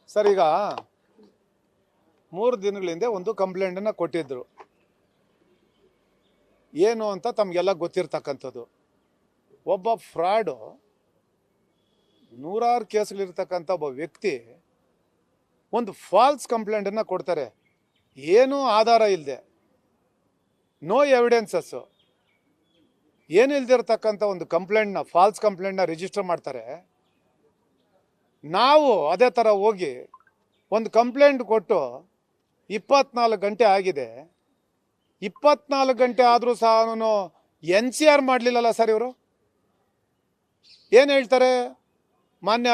Sir, ಈಗ 3 ದಿನಗಳ ಹಿಂದೆ ಒಂದು ಕಂಪ್ಲೇಂಟನ್ನು ಕೊಟ್ಟಿದ್ರು. ಏನು ಅಂತ ತಮಗೆಲ್ಲ ಗೊತ್ತಿರ್ತಕ್ಕಂಥದ್ದು. ಒಬ್ಬ ಫ್ರಾಡು, ನೂರಾರು ಕೇಸ್ಗಳಿರ್ತಕ್ಕಂಥ ಒಬ್ಬ ವ್ಯಕ್ತಿ ಒಂದು ಫಾಲ್ಸ್ ಕಂಪ್ಲೇಂಟನ್ನು ಕೊಡ್ತಾರೆ. ಏನೂ ಆಧಾರ ಇಲ್ಲದೆ, ನೋ ಎವಿಡೆನ್ಸಸ್ಸು, ಏನು ಇಲ್ದಿರ್ತಕ್ಕಂಥ ಒಂದು ಕಂಪ್ಲೇಂಟ್ನ, ಫಾಲ್ಸ್ ಕಂಪ್ಲೇಂಟ್ನ ರಿಜಿಸ್ಟರ್ ಮಾಡ್ತಾರೆ. ನಾವು ಅದೇ ಥರ ಹೋಗಿ ಒಂದು ಕಂಪ್ಲೇಂಟ್ ಕೊಟ್ಟು 24 ಗಂಟೆ ಆಗಿದೆ. 24 ಗಂಟೆ ಆದರೂ ಸಹ ನಾನು NCR ಮಾಡಲಿಲ್ಲಲ್ಲ ಸರ್. ಇವರು ಏನು ಹೇಳ್ತಾರೆ ಮಾನ್ಯ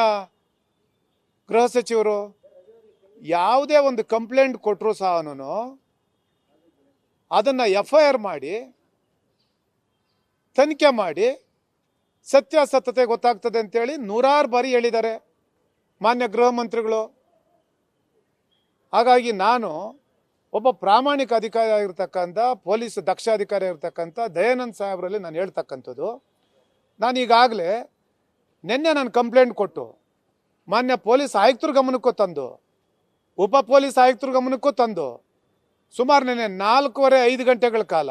ಗೃಹ ಸಚಿವರು? ಯಾವುದೇ ಒಂದು ಕಂಪ್ಲೇಂಟ್ ಕೊಟ್ಟರು ಸಹ ಅದನ್ನು FIR ಮಾಡಿ ತನಿಖೆ ಮಾಡಿ ಸತ್ಯಾಸತ್ಯತೆ ಗೊತ್ತಾಗ್ತದೆ ಅಂತೇಳಿ ನೂರಾರು ಬಾರಿ ಹೇಳಿದ್ದಾರೆ ಮಾನ್ಯ ಗೃಹ ಮಂತ್ರಿಗಳು. ಹಾಗಾಗಿ ನಾನು ಒಬ್ಬ ಪ್ರಾಮಾಣಿಕ ಅಧಿಕಾರಿ ಆಗಿರ್ತಕ್ಕಂಥ, ಪೊಲೀಸ್ ದಕ್ಷ ಅಧಿಕಾರಿ ಆಗಿರ್ತಕ್ಕಂಥ ದಯಾನಂದ್ ಸಾಹೇಬರಲ್ಲಿ ನಾನು ಹೇಳ್ತಕ್ಕಂಥದ್ದು, ನಾನು ಈಗಾಗಲೇ ನಿನ್ನೆ ನಾನು ಕಂಪ್ಲೇಂಟ್ ಕೊಟ್ಟು ಮಾನ್ಯ ಪೊಲೀಸ್ ಆಯುಕ್ತರ ಗಮನಕ್ಕೂ ತಂದು, ಉಪ ಪೊಲೀಸ್ ಆಯುಕ್ತರ ಗಮನಕ್ಕೂ ತಂದು, ಸುಮಾರು ನೆನ್ನೆ 4:15 ಗಂಟೆಗಳ ಕಾಲ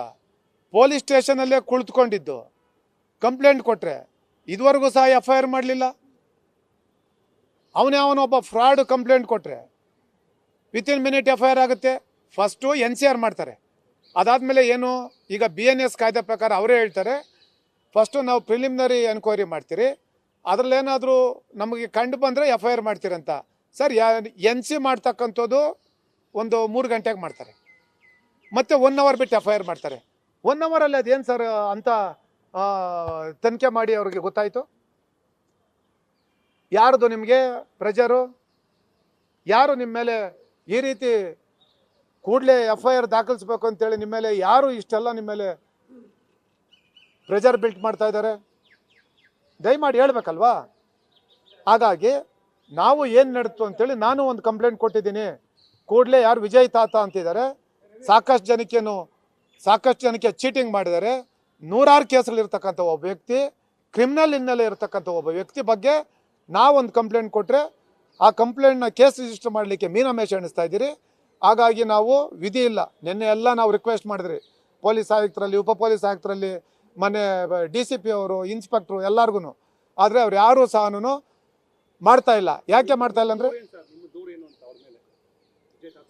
ಪೊಲೀಸ್ ಸ್ಟೇಷನಲ್ಲೇ ಕುಳಿತುಕೊಂಡಿದ್ದು ಕಂಪ್ಲೇಂಟ್ ಕೊಟ್ಟರೆ ಇದುವರೆಗೂ ಸಹ FIR ಮಾಡಲಿಲ್ಲ. ಅವನೊಬ್ಬ ಫ್ರಾಡ್ ಕಂಪ್ಲೇಂಟ್ ಕೊಟ್ಟರೆ ವಿತಿನ್ ಮಿನಿಟ್ FIR ಆಗುತ್ತೆ. ಫಸ್ಟು NCR ಮಾಡ್ತಾರೆ. ಅದಾದಮೇಲೆ ಏನು, ಈಗ BNS ಕಾಯ್ದೆ ಪ್ರಕಾರ ಅವರೇ ಹೇಳ್ತಾರೆ, ಫಸ್ಟು ನಾವು ಪ್ರಿಲಿಮಿನರಿ ಎನ್ಕ್ವೈರಿ ಮಾಡ್ತೀರಿ, ಅದರಲ್ಲೇನಾದರೂ ನಮಗೆ ಕಂಡು ಬಂದರೆ FIR ಮಾಡ್ತೀರಂತ. ಸರ್, NC ಮಾಡ್ತಕ್ಕಂಥದ್ದು ಒಂದು 3 ಗಂಟೆಗೆ ಮಾಡ್ತಾರೆ, ಮತ್ತು 1 ಅವರ್ ಬಿಟ್ಟು FIR ಮಾಡ್ತಾರೆ. 1 ಅವರಲ್ಲಿ ಅದೇನು ಸರ್ ಅಂತ ತನಿಖೆ ಮಾಡಿ ಅವ್ರಿಗೆ ಗೊತ್ತಾಯಿತು? ಯಾರ್ದು ನಿಮಗೆ ಪ್ರೆಜರು? ಯಾರು ನಿಮ್ಮ ಮೇಲೆ ಈ ರೀತಿ ಕೂಡಲೇ FIR ದಾಖಲಿಸ್ಬೇಕು ಅಂತೇಳಿ ನಿಮ್ಮ ಮೇಲೆ ಯಾರು ಇಷ್ಟೆಲ್ಲ ನಿಮ್ಮ ಮೇಲೆ ಪ್ರೆಜರ್ ಬಿಲ್ಟ್ ಮಾಡ್ತಾ ಇದ್ದಾರೆ? ದಯಮಾಡಿ ಹೇಳ್ಬೇಕಲ್ವಾ? ಹಾಗಾಗಿ ನಾವು ಏನು ನಡೀತು ಅಂತೇಳಿ ನಾನು ಒಂದು ಕಂಪ್ಲೇಂಟ್ ಕೊಟ್ಟಿದ್ದೀನಿ. ಕೂಡಲೇ ಯಾರು ವಿಜಯ್ ತಾತ ಅಂತಿದ್ದಾರೆ, ಸಾಕಷ್ಟು ಜನಕ್ಕೆ ಚೀಟಿಂಗ್ ಮಾಡಿದ್ದಾರೆ, ನೂರಾರು ಕೇಸ್ಗಳಿರ್ತಕ್ಕಂಥ ಒಬ್ಬ ವ್ಯಕ್ತಿ, ಕ್ರಿಮಿನಲ್ ಹಿನ್ನೆಲೆ ಇರತಕ್ಕಂಥ ಒಬ್ಬ ವ್ಯಕ್ತಿ ಬಗ್ಗೆ ನಾವೊಂದು ಕಂಪ್ಲೇಂಟ್ ಕೊಟ್ಟರೆ ಆ ಕಂಪ್ಲೇಂಟ್ನ ಕೇಸ್ ರಿಜಿಸ್ಟರ್ ಮಾಡಲಿಕ್ಕೆ ಮೀನಾಮೇಷ ಎಣಿಸ್ತಾ ಇದ್ದೀರಿ. ಹಾಗಾಗಿ ನಾವು ವಿಧಿ ಇಲ್ಲ, ನಿನ್ನೆ ಎಲ್ಲ ನಾವು ರಿಕ್ವೆಸ್ಟ್ ಮಾಡಿದ್ರಿ ಪೊಲೀಸ್ ಆಯುಕ್ತರಲ್ಲಿ, ಉಪ ಪೊಲೀಸ್ ಆಯುಕ್ತರಲ್ಲಿ, ಮೊನ್ನೆ DCP ಅವರು, ಇನ್ಸ್ಪೆಕ್ಟ್ರು ಎಲ್ಲರಿಗೂ. ಆದರೆ ಅವ್ರು ಯಾರೂ ಸಹ ಮಾಡ್ತಾ ಇಲ್ಲ. ಯಾಕೆ ಮಾಡ್ತಾ ಇಲ್ಲ ಅಂದರೆ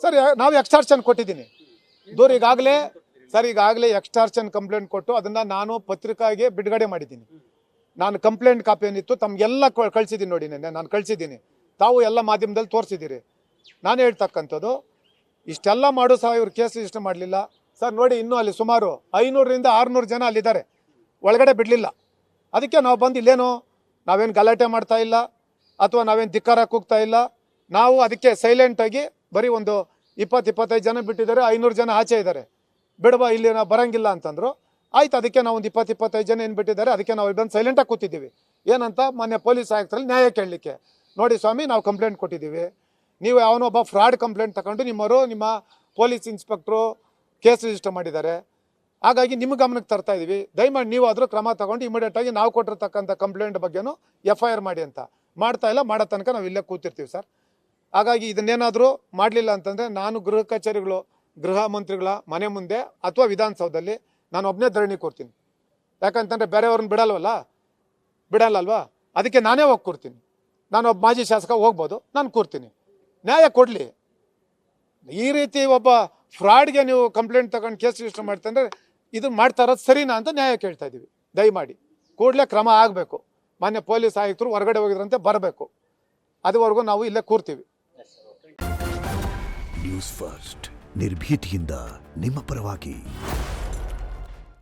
ಸರ್, ನಾವು ಎಕ್ಸ್ಟಾರ್ಷನ್ ಕೊಟ್ಟಿದ್ದೀನಿ ದೂರ. ಈಗಾಗಲೇ ಎಕ್ಸ್ಟಾರ್ಷನ್ ಕಂಪ್ಲೇಂಟ್ ಕೊಟ್ಟು ಅದನ್ನು ನಾನು ಪತ್ರಿಕಾಗೆ ಬಿಡುಗಡೆ ಮಾಡಿದ್ದೀನಿ. ನಾನು ಕಂಪ್ಲೇಂಟ್ ಕಾಪಿ ಏನಿತ್ತು ತಮಗೆಲ್ಲ ಕಳಿಸಿದ್ದೀನಿ ನೋಡಿ. ನೆನ್ನೆ ನಾನು ಕಳಿಸಿದ್ದೀನಿ, ತಾವು ಎಲ್ಲ ಮಾಧ್ಯಮದಲ್ಲಿ ತೋರಿಸಿದ್ದೀರಿ. ನಾನು ಹೇಳ್ತಕ್ಕಂಥದ್ದು, ಇಷ್ಟೆಲ್ಲ ಮಾಡೋ ಸಹ ಇವ್ರು ಕೇಸ್ ರಿಜಿಸ್ಟರ್ ಮಾಡಲಿಲ್ಲ ಸರ್. ನೋಡಿ, ಇನ್ನೂ ಅಲ್ಲಿ ಸುಮಾರು 500ರಿಂದ 600 ಜನ ಅಲ್ಲಿದ್ದಾರೆ, ಒಳಗಡೆ ಬಿಡಲಿಲ್ಲ. ಅದಕ್ಕೆ ನಾವು ಬಂದು ಇಲ್ಲೇನು ನಾವೇನು ಗಲಾಟೆ ಮಾಡ್ತಾ ಇಲ್ಲ, ಅಥವಾ ನಾವೇನು ಧಿಕ್ಕಾರ ಕೂಗ್ತಾ ಇಲ್ಲ. ನಾವು ಅದಕ್ಕೆ ಸೈಲೆಂಟಾಗಿ ಬರೀ ಒಂದು 20-25 ಜನ ಬಿಟ್ಟಿದ್ದಾರೆ, 500 ಜನ ಆಚೆ ಇದ್ದಾರೆ. ಬಿಡಬಾ, ಇಲ್ಲಿ ನಾವು ಬರೋಂಗಿಲ್ಲ ಅಂತಂದರು. ಆಯ್ತು, ಅದಕ್ಕೆ ನಾವು ಒಂದು 20-25 ಜನ ಏನು ಬಿಟ್ಟಿದ್ದಾರೆ, ಅದಕ್ಕೆ ನಾವು ಬಂದು ಸೈಲೆಂಟಾಗಿ ಕೂತಿದ್ದೀವಿ. ಏನಂತ ಮಾನ್ಯ ಪೊಲೀಸ್ ಆಯುಕ್ತರಲ್ಲಿ ನ್ಯಾಯ ಕೇಳಲಿಕ್ಕೆ. ನೋಡಿ ಸ್ವಾಮಿ, ನಾವು ಕಂಪ್ಲೇಂಟ್ ಕೊಟ್ಟಿದ್ದೀವಿ, ನೀವು ಯಾವನೊಬ್ಬ ಫ್ರಾಡ್ ಕಂಪ್ಲೇಂಟ್ ತಗೊಂಡು ನಿಮ್ಮ ಪೊಲೀಸ್ ಇನ್ಸ್ಪೆಕ್ಟ್ರು ಕೇಸ್ ರಿಜಿಸ್ಟರ್ ಮಾಡಿದ್ದಾರೆ. ಹಾಗಾಗಿ ನಿಮ್ಮ ಗಮನಕ್ಕೆ ತರ್ತಾ ಇದ್ದೀವಿ, ದಯಮಾಡಿ ನೀವು ಆದರೂ ಕ್ರಮ ತಗೊಂಡು ಇಮಿಡಿಯೇಟಾಗಿ ನಾವು ಕೊಟ್ಟಿರ್ತಕ್ಕಂಥ ಕಂಪ್ಲೇಂಟ್ ಬಗ್ಗೆನೂ FIR ಮಾಡಿ ಅಂತ. ಮಾಡ್ತಾ ಇಲ್ಲ, ಮಾಡೋ ತನಕ ನಾವು ಇಲ್ಲೇ ಕೂತಿರ್ತೀವಿ ಸರ್. ಹಾಗಾಗಿ ಇದನ್ನೇನಾದರೂ ಮಾಡಲಿಲ್ಲ ಅಂತಂದರೆ ನಾನು ಗೃಹ ಕಚೇರಿಗಳು, ಗೃಹ ಮಂತ್ರಿಗಳ ಮನೆ ಮುಂದೆ ಅಥವಾ ವಿಧಾನಸೌಧದಲ್ಲಿ ನಾನು ಒಬ್ಬನೇ ಧರಣಿ ಕೊಡ್ತೀನಿ. ಯಾಕಂತಂದರೆ ಬೇರೆಯವ್ರನ್ನ ಬಿಡಲ್ಲಲ್ವಾ? ಅದಕ್ಕೆ ನಾನೇ ಹೋಗಿ ಕೂರ್ತೀನಿ. ನಾನು ಒಬ್ಬ ಮಾಜಿ ಶಾಸಕ ಹೋಗ್ಬೋದು, ನಾನು ಕೂರ್ತೀನಿ. ನ್ಯಾಯ ಕೊಡಲಿ. ಈ ರೀತಿ ಒಬ್ಬ ಫ್ರಾಡ್ಗೆ ನೀವು ಕಂಪ್ಲೇಂಟ್ ತಗೊಂಡು ಕೇಸ್ ರಿಜಿಸ್ಟರ್ ಮಾಡ್ತಂದ್ರೆ ಇದು ಮಾಡ್ತಾ ಇರೋದು ಸರಿನಾ ಅಂತ ನ್ಯಾಯ ಕೇಳ್ತಾ ಇದ್ದೀವಿ. ದಯಮಾಡಿ ಕೂಡಲೇ ಕ್ರಮ ಆಗಬೇಕು. ಮಾನ್ಯ ಪೊಲೀಸ್ ಆಯುಕ್ತರು ಹೊರಗಡೆ ಹೋಗಿದ್ರಂತೆ, ಬರಬೇಕು. ಅದುವರೆಗೂ ನಾವು ಇಲ್ಲೇ ಕೂರ್ತೀವಿ. ನ್ಯೂಸ್ ಫಸ್ಟ್, ನಿರ್ಭೀತಿಯಿಂದ ನಿಮ್ಮ ಪರವಾಗಿ.